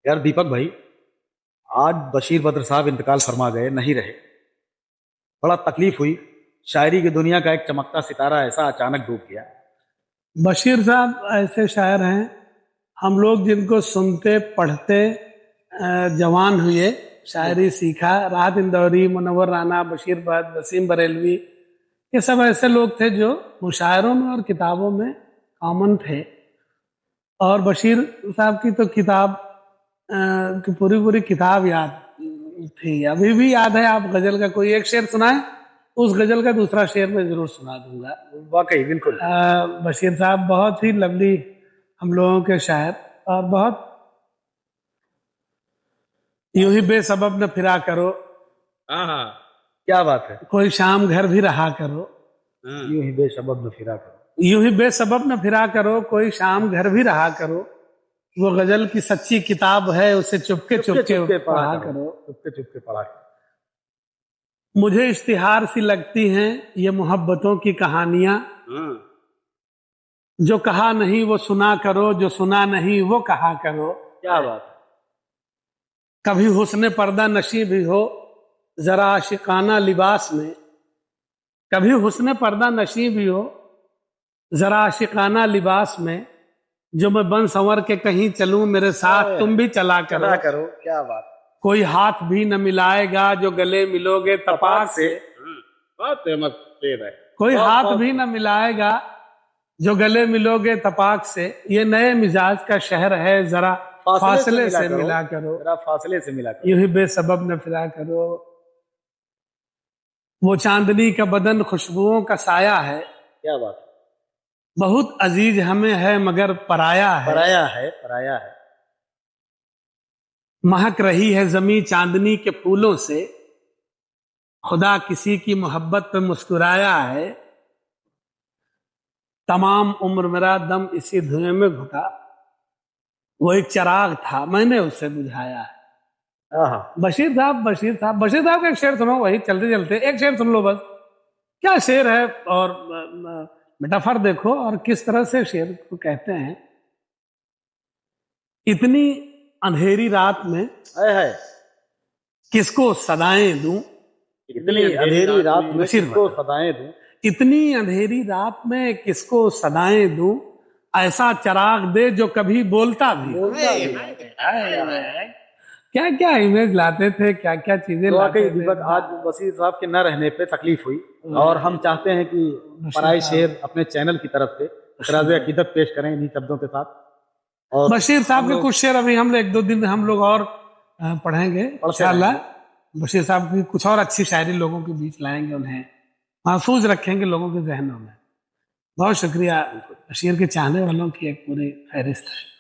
यार दीपक भाई, आज बशीर बद्र साहब इंतकाल फरमा गए, नहीं रहे। बड़ा तकलीफ हुई। शायरी की दुनिया का एक चमकता सितारा ऐसा अचानक डूब गया। बशीर साहब ऐसे शायर हैं, हम लोग जिनको सुनते पढ़ते जवान हुए, शायरी सीखा। राहत इंदौरी, मुनव्वर राना, बशीर बद्र, वसीम बरेलवी, ये सब ऐसे लोग थे जो मुशायरों में और किताबों में कॉमन थे। और बशीर साहब की तो किताब की पूरी पूरी किताब याद थी, अभी भी याद है। आप गजल का कोई एक शेर सुनाए, उस गजल का दूसरा शेर मैं जरूर सुना दूंगा। वाकई बिल्कुल। बशीर साहब बहुत ही लवली हम लोगों के शायर, और बहुत यूं ही बेसबब न फिरा करो, हाँ, क्या बात है। कोई शाम घर भी रहा करो, यूं ही बेसबब न फिरा करो, यूं ही बेसबब न फिरा करो, कोई शाम घर भी रहा करो। वो गजल की सच्ची किताब है, उसे चुपके चुपके पढ़ा करो। चुपके चुपके पढ़ा करो। मुझे इश्तिहार सी लगती हैं ये मोहब्बतों की कहानियां, जो कहा नहीं वो सुना करो, जो सुना नहीं वो कहा करो। क्या बात है। कभी हुस्न पर्दा नशी भी हो जरा आशिकाना लिबास में, कभी हुस्न पर्दा नशी भी हो जरा आशिकाना लिबास में, जो मैं बन संवर के कहीं चलूं मेरे साथ तुम भी चला करो। क्या बात। कोई हाथ भी न मिलाएगा जो गले मिलोगे तपाक से, कोई हाथ भी न मिलाएगा जो गले मिलोगे तपाक से। ये नए मिजाज का शहर है, जरा फासले से मिला करो, जरा फासले से मिला करो। यूं ही बेसबब न फिरा करो। वो चांदनी का बदन खुशबुओं का साया है, क्या बात। बहुत अजीज हमें है मगर पराया है, पराया है, पराया है। महक रही है जमी चांदनी के फूलों से, खुदा किसी की मोहब्बत पे मुस्कुराया है। तमाम उम्र मेरा दम इसी धुएं में घुटा, वो एक चिराग था मैंने उसे बुझाया है। बशीर साहब का एक शेर सुनो, वही चलते चलते एक शेर सुन लो बस। क्या शेर है, और मेटाफर देखो और किस तरह से शेर को कहते हैं। इतनी अंधेरी रात में है किसको सदाएं दूं, इतनी अंधेरी रात में किसको सदाएं दूं, इतनी अंधेरी रात में किसको सदाएं दूं, ऐसा चिराग दे जो कभी बोलता भी। क्या क्या इमेज लाते थे, क्या क्या चीजें लाते थे। दीपक, आज बशीर साहब के न रहने पे तकलीफ हुई, और हम चाहते हैं कि पराई शेर अपने चैनल की तरफ से खराज अकीदत पेश करें इन्हीं शब्दों के साथ। और बशीर साहब के कुछ शेर अभी हम लोग 1-2 दिन हम लोग और पढ़ेंगे इंशाल्लाह। बशीर साहब की कुछ और अच्छी शायरी लोगों के बीच लाएंगे, उन्हें महफूज रखेंगे लोगों के जहनों में। बहुत शुक्रिया। बशीर के चाहने वालों की एक पूरी फहरिस्त है।